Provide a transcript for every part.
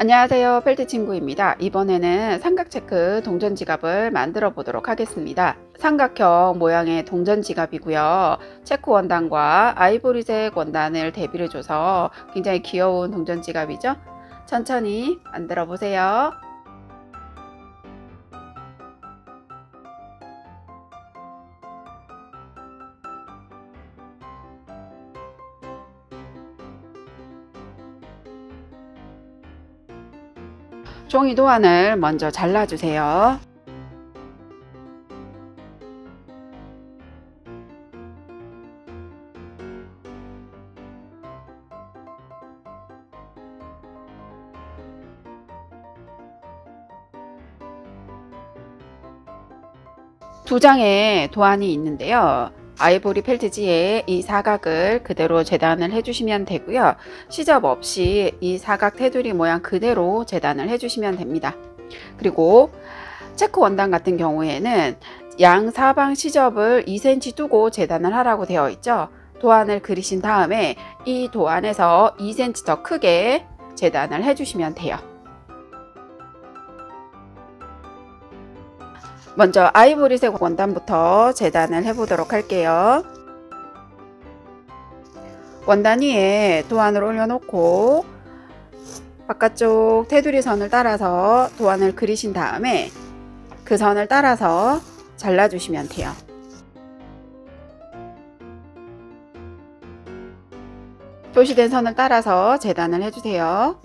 안녕하세요, 펠트 친구입니다. 이번에는 삼각 체크 동전 지갑을 만들어 보도록 하겠습니다. 삼각형 모양의 동전 지갑이고요. 체크 원단과 아이보리색 원단을 대비를 줘서 굉장히 귀여운 동전 지갑이죠. 천천히 만들어 보세요. 종이 도안을 먼저 잘라주세요. 두 장의 도안이 있는데요. 아이보리 펠트지에 이 사각을 그대로 재단을 해주시면 되고요. 시접 없이 이 사각 테두리 모양 그대로 재단을 해주시면 됩니다. 그리고 체크 원단 같은 경우에는 양 사방 시접을 2cm 두고 재단을 하라고 되어 있죠. 도안을 그리신 다음에 이 도안에서 2cm 더 크게 재단을 해주시면 돼요. 먼저 아이보리색 원단부터 재단을 해보도록 할게요. 원단 위에 도안을 올려놓고 바깥쪽 테두리 선을 따라서 도안을 그리신 다음에 그 선을 따라서 잘라주시면 돼요. 표시된 선을 따라서 재단을 해주세요.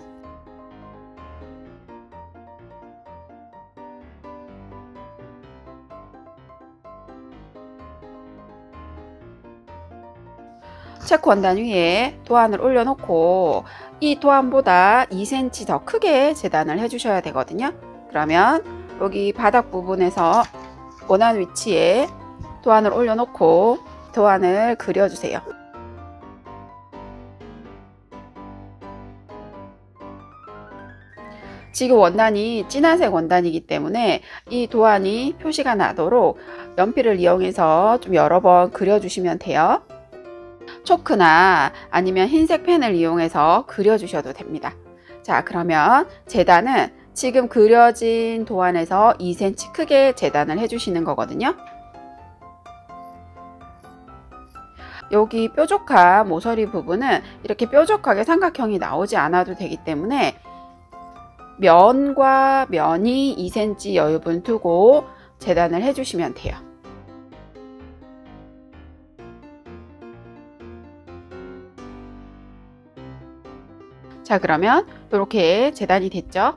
체크 원단 위에 도안을 올려놓고 이 도안보다 2cm 더 크게 재단을 해주셔야 되거든요. 그러면 여기 바닥 부분에서 원하는 위치에 도안을 올려놓고 도안을 그려주세요. 지금 원단이 진한색 원단이기 때문에 이 도안이 표시가 나도록 연필을 이용해서 좀 여러 번 그려주시면 돼요. 초크나 아니면 흰색 펜을 이용해서 그려주셔도 됩니다. 자, 그러면 재단은 지금 그려진 도안에서 2cm 크게 재단을 해주시는 거거든요. 여기 뾰족한 모서리 부분은 이렇게 뾰족하게 삼각형이 나오지 않아도 되기 때문에 면과 면이 2cm 여유분 두고 재단을 해주시면 돼요. 자, 그러면 이렇게 재단이 됐죠?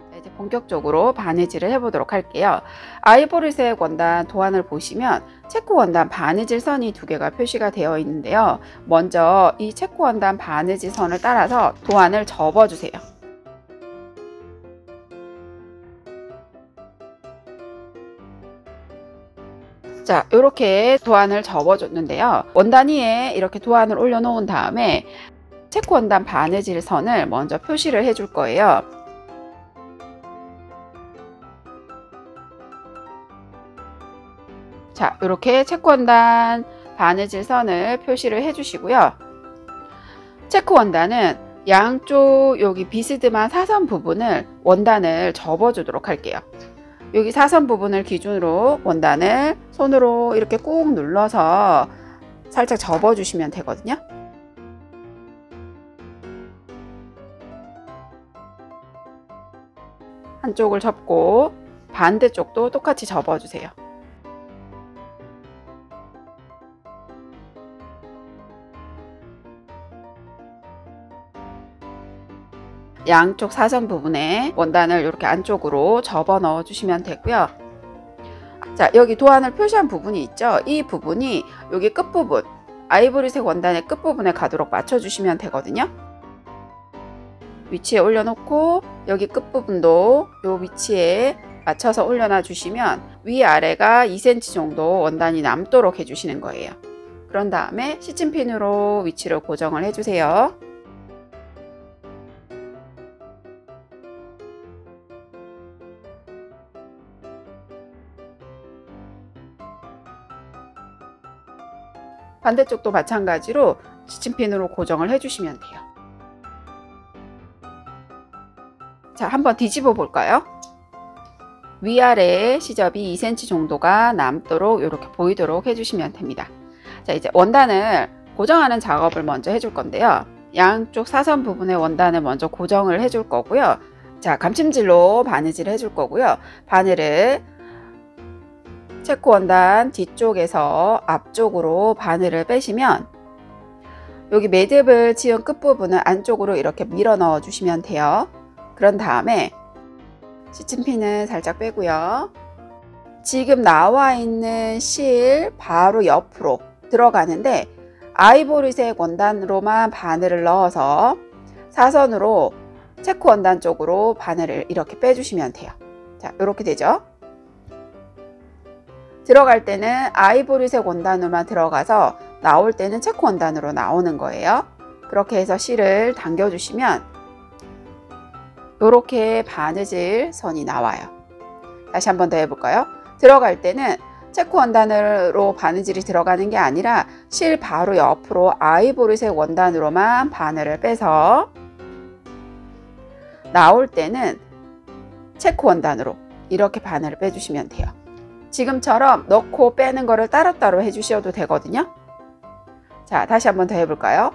자, 이제 본격적으로 바느질을 해보도록 할게요. 아이보리색 원단 도안을 보시면 체크 원단 바느질 선이 두 개가 표시가 되어 있는데요. 먼저 이 체크 원단 바느질 선을 따라서 도안을 접어주세요. 자, 이렇게 도안을 접어줬는데요. 원단 위에 이렇게 도안을 올려놓은 다음에 체크 원단 바느질 선을 먼저 표시를 해줄 거예요. 자, 이렇게 체크 원단 바느질 선을 표시를 해주시고요. 체크 원단은 양쪽 여기 비스듬한 사선 부분을 원단을 접어주도록 할게요. 여기 사선 부분을 기준으로 원단을 손으로 이렇게 꾹 눌러서 살짝 접어주시면 되거든요. 한쪽을 접고 반대쪽도 똑같이 접어주세요. 양쪽 사선 부분에 원단을 이렇게 안쪽으로 접어 넣어 주시면 되고요. 자, 여기 도안을 표시한 부분이 있죠. 이 부분이 여기 끝부분, 아이보리색 원단의 끝부분에 가도록 맞춰 주시면 되거든요. 위치에 올려놓고 여기 끝부분도 이 위치에 맞춰서 올려놔 주시면 위아래가 2cm 정도 원단이 남도록 해주시는 거예요. 그런 다음에 시침핀으로 위치를 고정을 해주세요. 반대쪽도 마찬가지로 시침핀으로 고정을 해주시면 돼요. 자, 한번 뒤집어 볼까요? 위아래 시접이 2cm 정도가 남도록 이렇게 보이도록 해주시면 됩니다. 자, 이제 원단을 고정하는 작업을 먼저 해줄 건데요. 양쪽 사선 부분의 원단을 먼저 고정을 해줄 거고요. 자, 감침질로 바느질을 해줄 거고요. 바늘을 체크 원단 뒤쪽에서 앞쪽으로 바늘을 빼시면 여기 매듭을 지은 끝부분을 안쪽으로 이렇게 밀어 넣어 주시면 돼요. 그런 다음에 시침핀을 살짝 빼고요. 지금 나와 있는 실 바로 옆으로 들어가는데 아이보리색 원단으로만 바늘을 넣어서 사선으로 체크 원단 쪽으로 바늘을 이렇게 빼주시면 돼요. 자, 이렇게 되죠. 들어갈 때는 아이보리색 원단으로만 들어가서 나올 때는 체크 원단으로 나오는 거예요. 그렇게 해서 실을 당겨주시면 이렇게 바느질 선이 나와요. 다시 한번 더 해볼까요? 들어갈 때는 체크 원단으로 바느질이 들어가는 게 아니라 실 바로 옆으로 아이보리색 원단으로만 바늘을 빼서 나올 때는 체크 원단으로 이렇게 바늘을 빼주시면 돼요. 지금처럼 넣고 빼는 거를 따로따로 해주셔도 되거든요. 자, 다시 한번 더 해볼까요?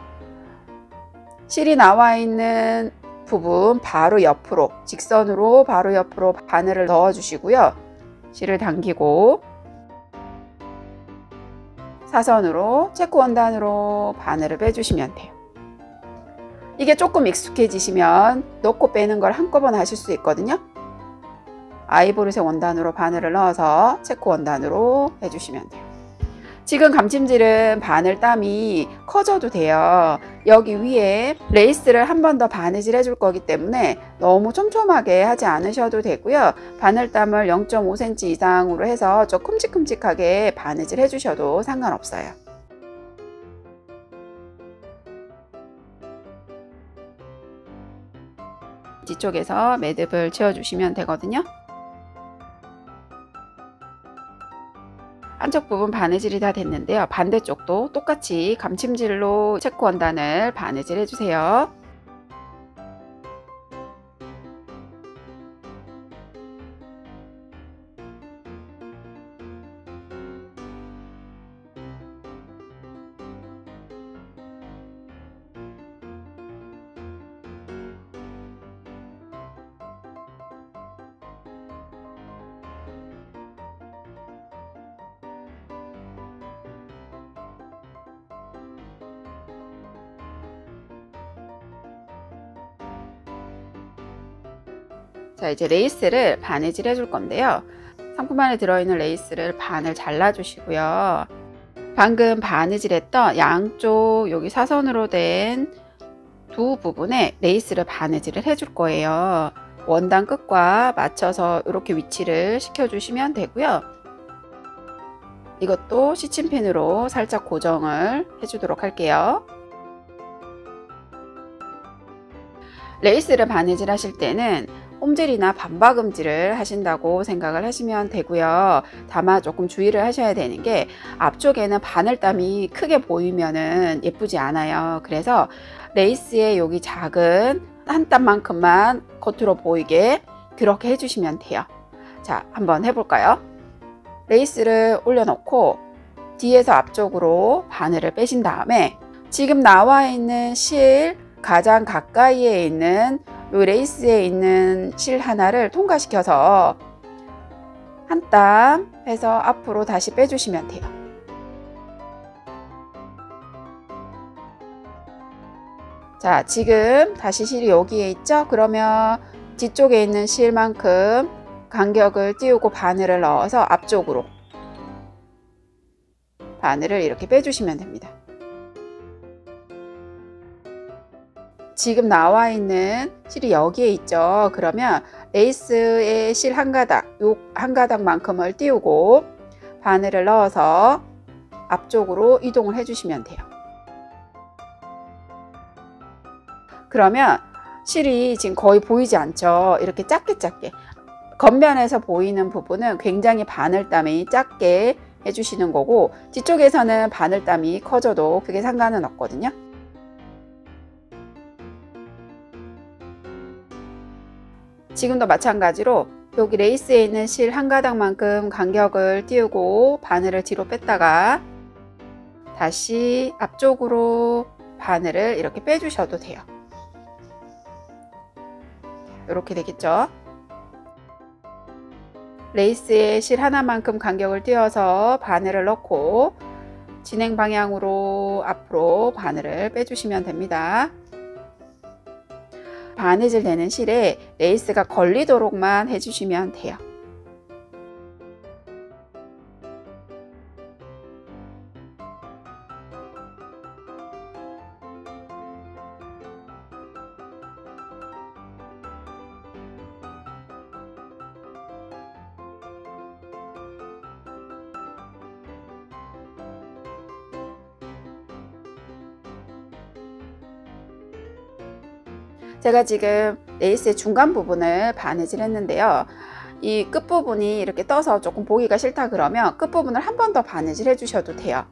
실이 나와 있는 부분 바로 옆으로 직선으로 바로 옆으로 바늘을 넣어 주시고요. 실을 당기고 사선으로 체크 원단으로 바늘을 빼주시면 돼요. 이게 조금 익숙해지시면 넣고 빼는 걸 한꺼번에 하실 수 있거든요. 아이보리색 원단으로 바늘을 넣어서 체크 원단으로 해주시면 돼요. 지금 감침질은 바늘땀이 커져도 돼요. 여기 위에 레이스를 한 번 더 바느질 해줄 거기 때문에 너무 촘촘하게 하지 않으셔도 되고요. 바늘땀을 0.5cm 이상으로 해서 좀 큼직큼직하게 바느질 해주셔도 상관없어요. 뒤쪽에서 매듭을 채워주시면 되거든요. 한쪽 부분 바느질이 다 됐는데요. 반대쪽도 똑같이 감침질로 체크 원단을 바느질 해주세요. 자, 이제 레이스를 바느질 해줄 건데요. 상품 안에 들어있는 레이스를 반을 잘라 주시고요. 방금 바느질 했던 양쪽 여기 사선으로 된 두 부분에 레이스를 바느질을 해줄 거예요. 원단 끝과 맞춰서 이렇게 위치를 시켜 주시면 되고요. 이것도 시침핀으로 살짝 고정을 해주도록 할게요. 레이스를 바느질 하실 때는 홈질이나 반박음질을 하신다고 생각을 하시면 되고요. 다만 조금 주의를 하셔야 되는 게 앞쪽에는 바늘땀이 크게 보이면은 예쁘지 않아요. 그래서 레이스의 여기 작은 한 땀만큼만 겉으로 보이게 그렇게 해주시면 돼요. 자, 한번 해볼까요? 레이스를 올려놓고 뒤에서 앞쪽으로 바늘을 빼신 다음에 지금 나와 있는 실 가장 가까이에 있는 이 레이스에 있는 실 하나를 통과시켜서 한 땀 해서 앞으로 다시 빼주시면 돼요. 자, 지금 다시 실이 여기에 있죠? 그러면 뒤쪽에 있는 실만큼 간격을 띄우고 바늘을 넣어서 앞쪽으로 바늘을 이렇게 빼주시면 됩니다. 지금 나와 있는 실이 여기에 있죠. 그러면 레이스의 실 한 가닥, 요 한 가닥만큼을 띄우고 바늘을 넣어서 앞쪽으로 이동을 해주시면 돼요. 그러면 실이 지금 거의 보이지 않죠. 이렇게 작게 겉면에서 보이는 부분은 굉장히 바늘땀이 작게 해주시는 거고, 뒤쪽에서는 바늘땀이 커져도 크게 상관은 없거든요. 지금도 마찬가지로 여기 레이스에 있는 실 한 가닥만큼 간격을 띄우고 바늘을 뒤로 뺐다가 다시 앞쪽으로 바늘을 이렇게 빼주셔도 돼요. 이렇게 되겠죠. 레이스에 실 하나만큼 간격을 띄워서 바늘을 넣고 진행 방향으로 앞으로 바늘을 빼주시면 됩니다. 바느질 되는 실에 레이스가 걸리도록만 해주시면 돼요. 제가 지금 레이스의 중간 부분을 바느질 했는데요. 이 끝부분이 이렇게 떠서 조금 보기가 싫다 그러면 끝부분을 한 번 더 바느질 해주셔도 돼요.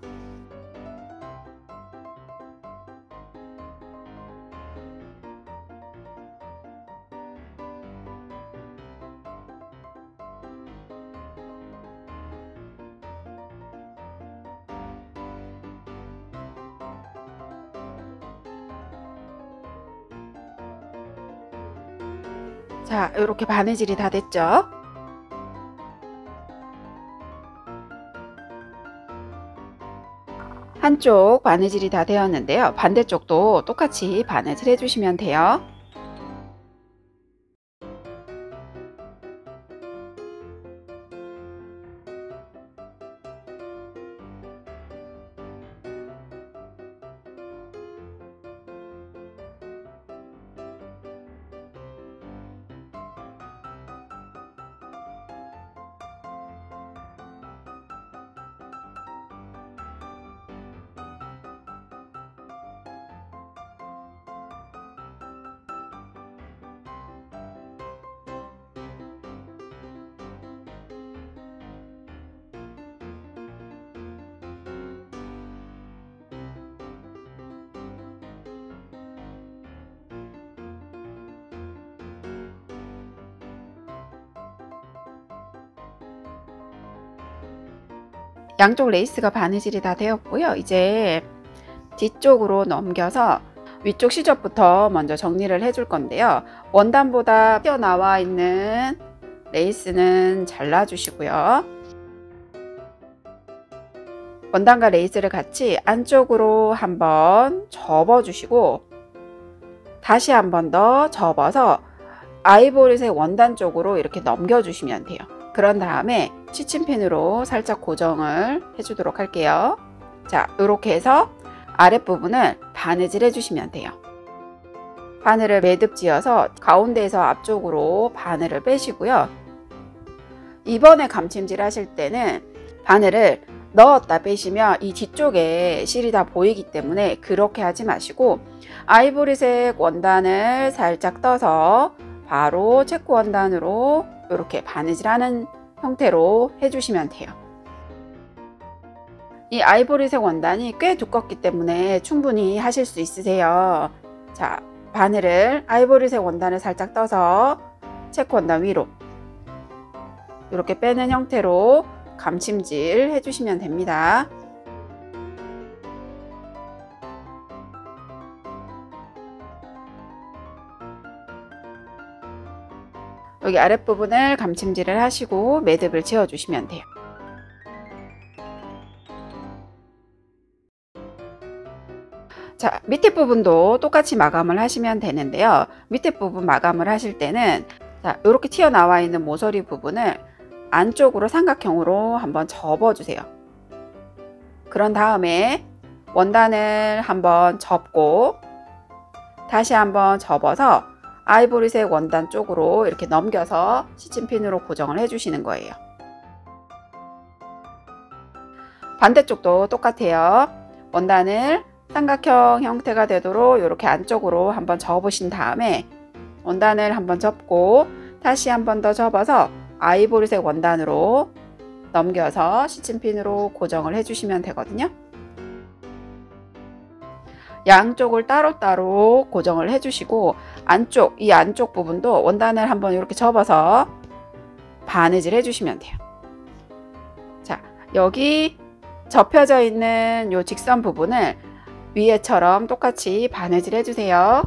자, 이렇게 바느질이 다 됐죠? 한쪽 바느질이 다 되었는데요. 반대쪽도 똑같이 바느질 해주시면 돼요. 양쪽 레이스가 바느질이 다 되었고요. 이제 뒤쪽으로 넘겨서 위쪽 시접부터 먼저 정리를 해줄 건데요. 원단보다 튀어나와 있는 레이스는 잘라주시고요. 원단과 레이스를 같이 안쪽으로 한번 접어주시고 다시 한 번 더 접어서 아이보리색 원단 쪽으로 이렇게 넘겨주시면 돼요. 그런 다음에 치침핀으로 살짝 고정을 해주도록 할게요. 자, 이렇게 해서 아랫부분을 바느질 해주시면 돼요. 바늘을 매듭 지어서 가운데에서 앞쪽으로 바늘을 빼시고요. 이번에 감침질 하실 때는 바늘을 넣었다 빼시면 이 뒤쪽에 실이 다 보이기 때문에 그렇게 하지 마시고 아이보리색 원단을 살짝 떠서 바로 체크 원단으로 이렇게 바느질하는 형태로 해주시면 돼요. 이 아이보리색 원단이 꽤 두껍기 때문에 충분히 하실 수 있으세요. 자, 바늘을 아이보리색 원단을 살짝 떠서 체크 원단 위로 이렇게 빼는 형태로 감침질 해주시면 됩니다. 여기 아랫부분을 감침질을 하시고 매듭을 지어 주시면 돼요. 자, 밑에 부분도 똑같이 마감을 하시면 되는데요. 밑에 부분 마감을 하실 때는 자, 이렇게 튀어나와 있는 모서리 부분을 안쪽으로 삼각형으로 한번 접어주세요. 그런 다음에 원단을 한번 접고 다시 한번 접어서 아이보리색 원단 쪽으로 이렇게 넘겨서 시침핀으로 고정을 해주시는 거예요. 반대쪽도 똑같아요. 원단을 삼각형 형태가 되도록 이렇게 안쪽으로 한번 접으신 다음에 원단을 한번 접고 다시 한번 더 접어서 아이보리색 원단으로 넘겨서 시침핀으로 고정을 해주시면 되거든요. 양쪽을 따로따로 고정을 해주시고 이 안쪽 부분도 원단을 한번 이렇게 접어서 바느질 해주시면 돼요. 자, 여기 접혀져 있는 요 직선 부분을 위에처럼 똑같이 바느질 해주세요.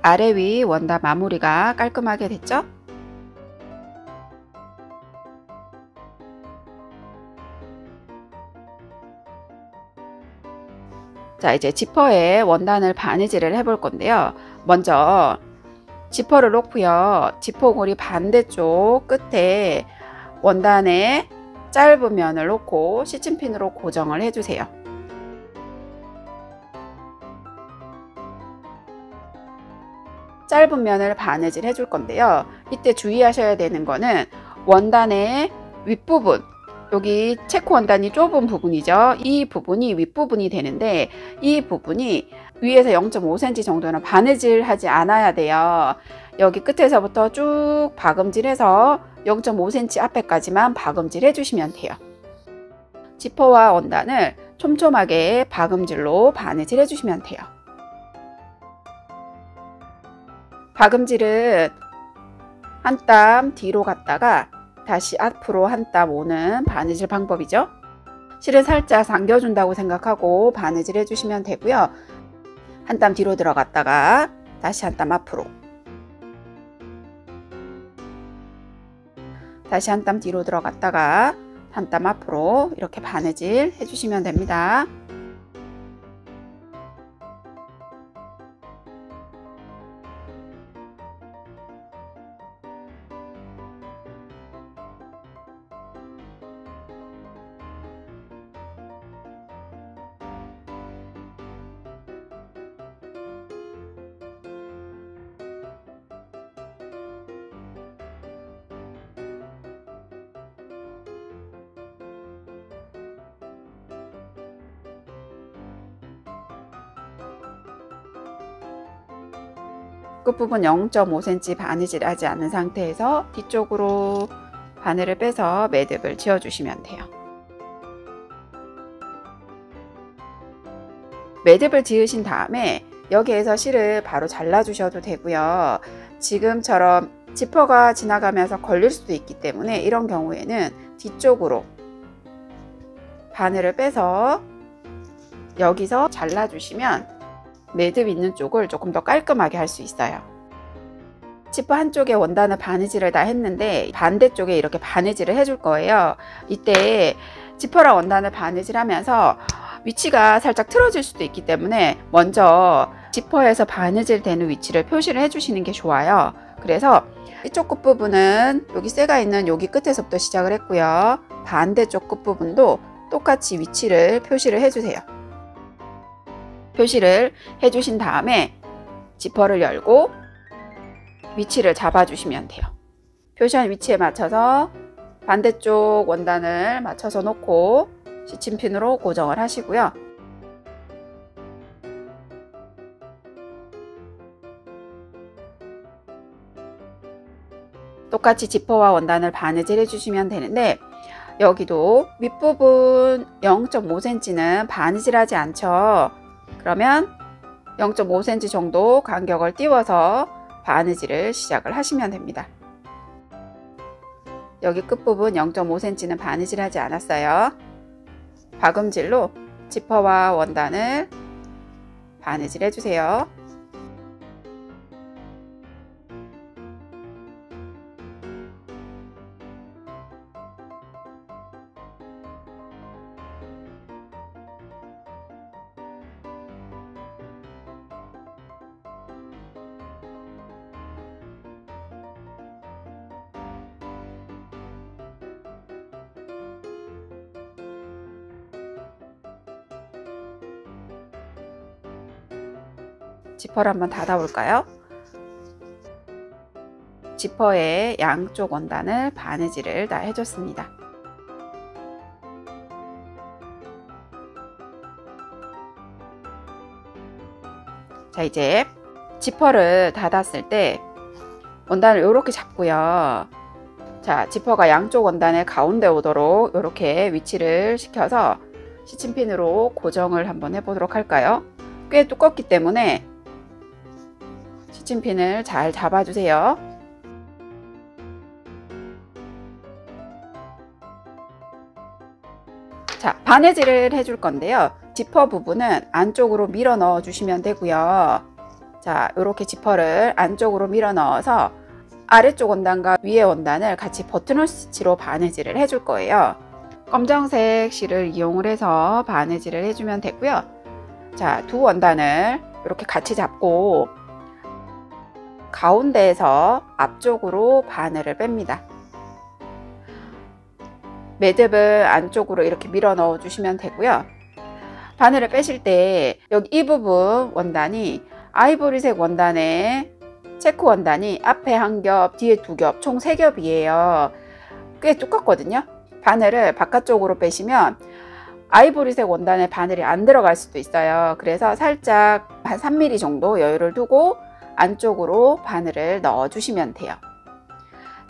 아래 위 원단 마무리가 깔끔하게 됐죠? 자, 이제 지퍼에 원단을 바느질을 해볼 건데요. 먼저 지퍼를 놓고요. 지퍼고리 반대쪽 끝에 원단에 짧은 면을 놓고 시침핀으로 고정을 해주세요. 짧은 면을 바느질 해줄 건데요. 이때 주의하셔야 되는 거는 원단의 윗부분, 여기 체크 원단이 좁은 부분이죠. 이 부분이 윗부분이 되는데 이 부분이 위에서 0.5cm 정도는 바느질 하지 않아야 돼요. 여기 끝에서부터 쭉 박음질해서 0.5cm 앞에까지만 박음질 해주시면 돼요. 지퍼와 원단을 촘촘하게 박음질로 바느질 해주시면 돼요. 박음질은 한 땀 뒤로 갔다가 다시 앞으로 한 땀 오는 바느질 방법이죠. 실을 살짝 당겨준다고 생각하고 바느질 해주시면 되고요. 한 땀 뒤로 들어갔다가 다시 한 땀 앞으로, 다시 한 땀 뒤로 들어갔다가 한 땀 앞으로 이렇게 바느질 해주시면 됩니다. 끝부분 0.5cm 바느질 하지 않은 상태에서 뒤쪽으로 바늘을 빼서 매듭을 지어 주시면 돼요. 매듭을 지으신 다음에 여기에서 실을 바로 잘라 주셔도 되고요. 지금처럼 지퍼가 지나가면서 걸릴 수도 있기 때문에 이런 경우에는 뒤쪽으로 바늘을 빼서 여기서 잘라 주시면 매듭 있는 쪽을 조금 더 깔끔하게 할 수 있어요. 지퍼 한쪽에 원단을 바느질을 다 했는데 반대쪽에 이렇게 바느질을 해줄 거예요. 이때 지퍼랑 원단을 바느질 하면서 위치가 살짝 틀어질 수도 있기 때문에 먼저 지퍼에서 바느질 되는 위치를 표시를 해주시는 게 좋아요. 그래서 이쪽 끝부분은 여기 쇠가 있는 여기 끝에서부터 시작을 했고요. 반대쪽 끝부분도 똑같이 위치를 표시를 해주세요. 표시를 해주신 다음에 지퍼를 열고 위치를 잡아주시면 돼요. 표시한 위치에 맞춰서 반대쪽 원단을 맞춰서 놓고 시침핀으로 고정을 하시고요. 똑같이 지퍼와 원단을 바느질 해주시면 되는데 여기도 윗부분 0.5cm는 바느질 하지 않죠. 그러면 0.5cm 정도 간격을 띄워서 바느질을 시작을 하시면 됩니다. 여기 끝부분 0.5cm는 바느질 하지 않았어요. 박음질로 지퍼와 원단을 바느질 해주세요. 지퍼를 한번 닫아 볼까요? 지퍼의 양쪽 원단을 바느질을 다 해줬습니다. 자, 이제 지퍼를 닫았을 때 원단을 이렇게 잡고요. 자, 지퍼가 양쪽 원단의 가운데 오도록 이렇게 위치를 시켜서 시침핀으로 고정을 한번 해보도록 할까요? 꽤 두껍기 때문에 시침핀을 잘 잡아주세요. 자, 바느질을 해줄 건데요. 지퍼 부분은 안쪽으로 밀어 넣어 주시면 되고요. 자, 이렇게 지퍼를 안쪽으로 밀어 넣어서 아래쪽 원단과 위에 원단을 같이 버튼홀 스티치로 바느질을 해줄 거예요. 검정색 실을 이용을 해서 바느질을 해주면 되고요. 자, 두 원단을 이렇게 같이 잡고 가운데에서 앞쪽으로 바늘을 뺍니다. 매듭을 안쪽으로 이렇게 밀어 넣어 주시면 되고요. 바늘을 빼실 때 여기 이 부분 원단이 아이보리색 원단에 체크 원단이 앞에 한 겹, 뒤에 두 겹, 총 3겹이에요. 꽤 두껍거든요. 바늘을 바깥쪽으로 빼시면 아이보리색 원단에 바늘이 안 들어갈 수도 있어요. 그래서 살짝 한 3mm 정도 여유를 두고 안쪽으로 바늘을 넣어 주시면 돼요.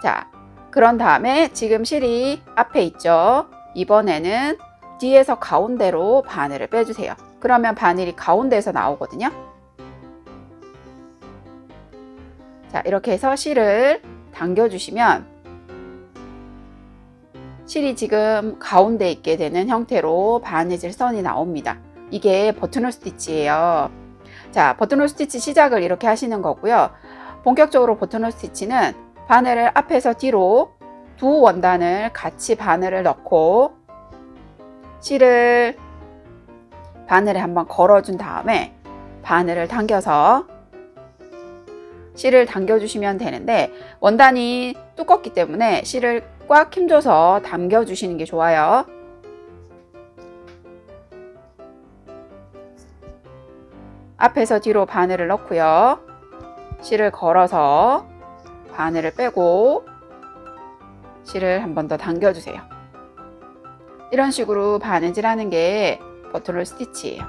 자, 그런 다음에 지금 실이 앞에 있죠. 이번에는 뒤에서 가운데로 바늘을 빼주세요. 그러면 바늘이 가운데에서 나오거든요. 자, 이렇게 해서 실을 당겨주시면 실이 지금 가운데 있게 되는 형태로 바느질 선이 나옵니다. 이게 버튼홀 스티치예요. 자, 버튼홀 스티치 시작을 이렇게 하시는 거고요. 본격적으로 버튼홀 스티치는 바늘을 앞에서 뒤로 두 원단을 같이 바늘을 넣고 실을 바늘에 한번 걸어준 다음에 바늘을 당겨서 실을 당겨주시면 되는데 원단이 두껍기 때문에 실을 꽉 힘줘서 당겨주시는 게 좋아요. 앞에서 뒤로 바늘을 넣고요. 실을 걸어서 바늘을 빼고 실을 한 번 더 당겨주세요. 이런 식으로 바느질 하는 게 버튼홀 스티치예요.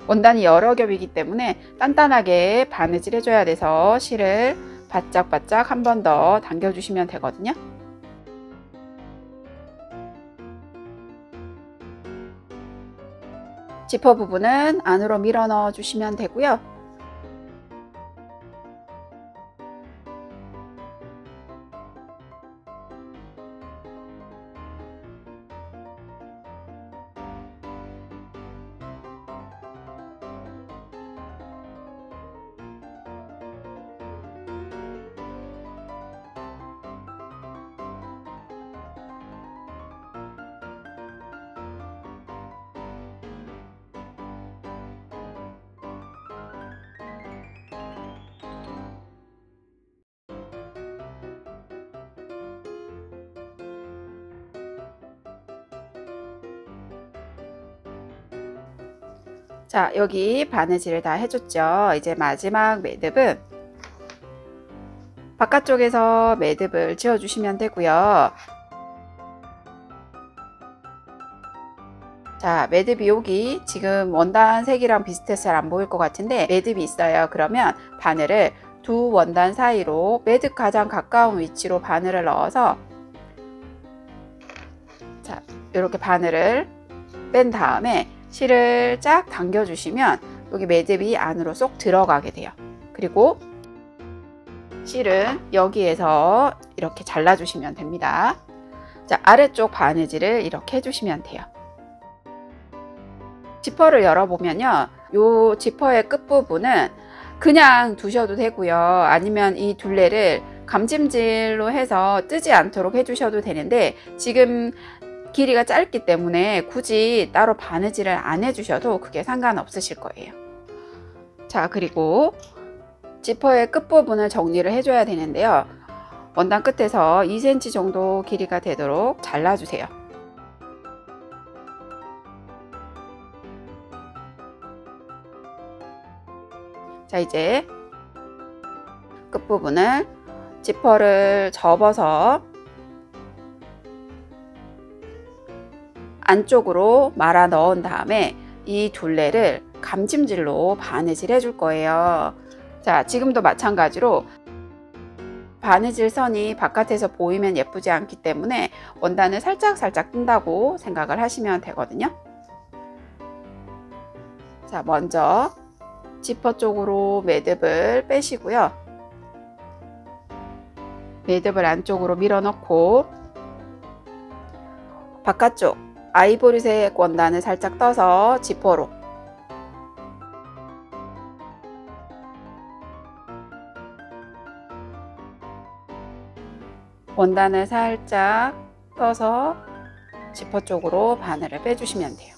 원단이 여러 겹이기 때문에 단단하게 바느질 해줘야 돼서 실을 바짝바짝 한 번 더 당겨주시면 되거든요. 지퍼 부분은 안으로 밀어 넣어 주시면 되고요. 자, 여기 바느질을 다 해줬죠. 이제 마지막 매듭은 바깥쪽에서 매듭을 지어 주시면 되고요. 자, 매듭이 여기 지금 원단 색이랑 비슷해서 잘 안 보일 것 같은데 매듭이 있어요. 그러면 바늘을 두 원단 사이로 매듭 가장 가까운 위치로 바늘을 넣어서 자, 이렇게 바늘을 뺀 다음에 실을 쫙 당겨 주시면 여기 매듭이 안으로 쏙 들어가게 돼요. 그리고 실은 여기에서 이렇게 잘라 주시면 됩니다. 자, 아래쪽 바느질을 이렇게 해주시면 돼요. 지퍼를 열어보면요, 요 지퍼의 끝부분은 그냥 두셔도 되고요, 아니면 이 둘레를 감찜질로 해서 뜨지 않도록 해주셔도 되는데 지금 길이가 짧기 때문에 굳이 따로 바느질을 안 해주셔도 그게 상관없으실 거예요. 자, 그리고 지퍼의 끝부분을 정리를 해줘야 되는데요, 원단 끝에서 2cm 정도 길이가 되도록 잘라주세요. 자, 이제 끝부분을 지퍼를 접어서 안쪽으로 말아 넣은 다음에 이 둘레를 감찜질로 바느질 해줄 거예요. 자, 지금도 마찬가지로 바느질 선이 바깥에서 보이면 예쁘지 않기 때문에 원단을 살짝 뜬다고 생각을 하시면 되거든요. 자, 먼저 지퍼 쪽으로 매듭을 빼시고요. 매듭을 안쪽으로 밀어 넣고 바깥쪽 아이보리색 원단을 살짝 떠서 지퍼로 원단을 살짝 떠서 지퍼 쪽으로 바늘을 빼주시면 돼요.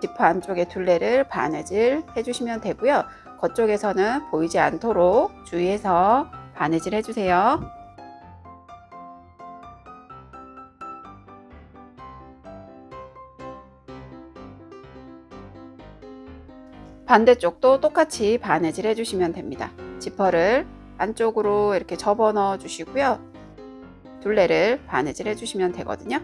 지퍼 안쪽에 둘레를 바느질 해주시면 되고요. 겉쪽에서는 보이지 않도록 주의해서 바느질 해주세요. 반대쪽도 똑같이 바느질 해주시면 됩니다. 지퍼를 안쪽으로 이렇게 접어 넣어 주시고요. 둘레를 바느질 해주시면 되거든요.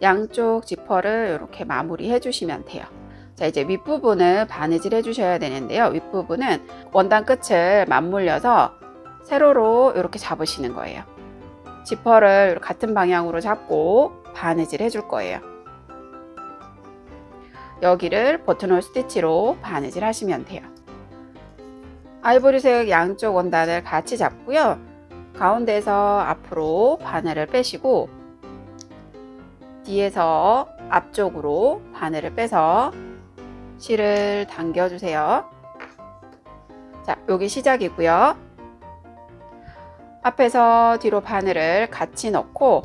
양쪽 지퍼를 이렇게 마무리 해주시면 돼요. 자, 이제 윗부분을 바느질 해주셔야 되는데요. 윗부분은 원단 끝을 맞물려서 세로로 이렇게 잡으시는 거예요. 지퍼를 같은 방향으로 잡고 바느질 해줄 거예요. 여기를 버튼홀 스티치로 바느질 하시면 돼요. 아이보리색 양쪽 원단을 같이 잡고요. 가운데에서 앞으로 바늘을 빼시고 뒤에서 앞쪽으로 바늘을 빼서 실을 당겨주세요. 자, 여기 시작이고요. 앞에서 뒤로 바늘을 같이 넣고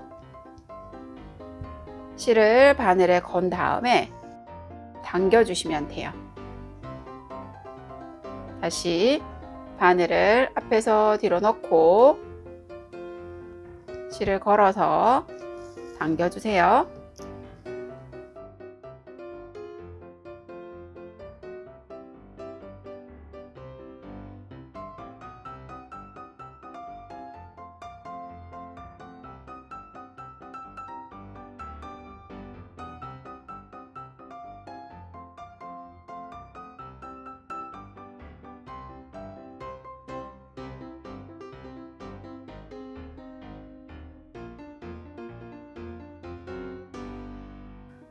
실을 바늘에 건 다음에 당겨주시면 돼요. 다시 바늘을 앞에서 뒤로 넣고 실을 걸어서 당겨주세요.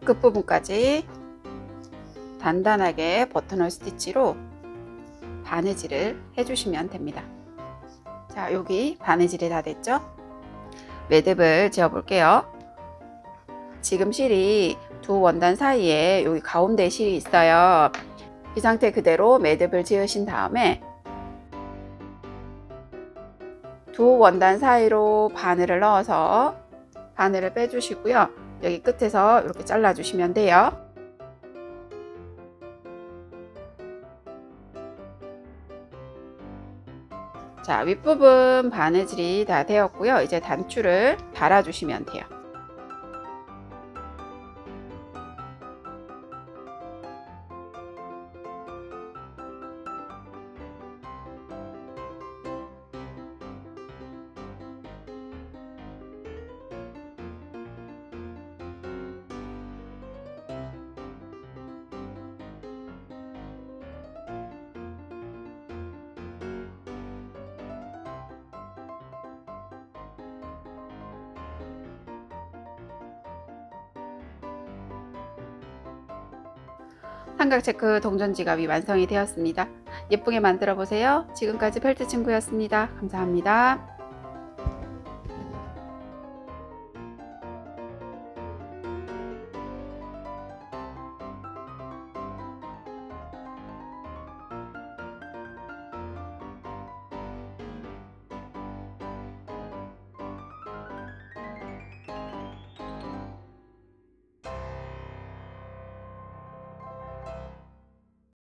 끝부분까지 단단하게 버튼홀 스티치로 바느질을 해주시면 됩니다. 자, 여기 바느질이 다 됐죠? 매듭을 지어 볼게요. 지금 실이 두 원단 사이에 여기 가운데 실이 있어요. 이 상태 그대로 매듭을 지으신 다음에 두 원단 사이로 바늘을 넣어서 바늘을 빼주시고요. 여기 끝에서 이렇게 잘라 주시면 돼요. 자, 윗부분 바느질이 다 되었고요. 이제 단추를 달아 주시면 돼요. 삼각체크 동전 지갑이 완성이 되었습니다. 예쁘게 만들어 보세요. 지금까지 펠트 친구였습니다. 감사합니다.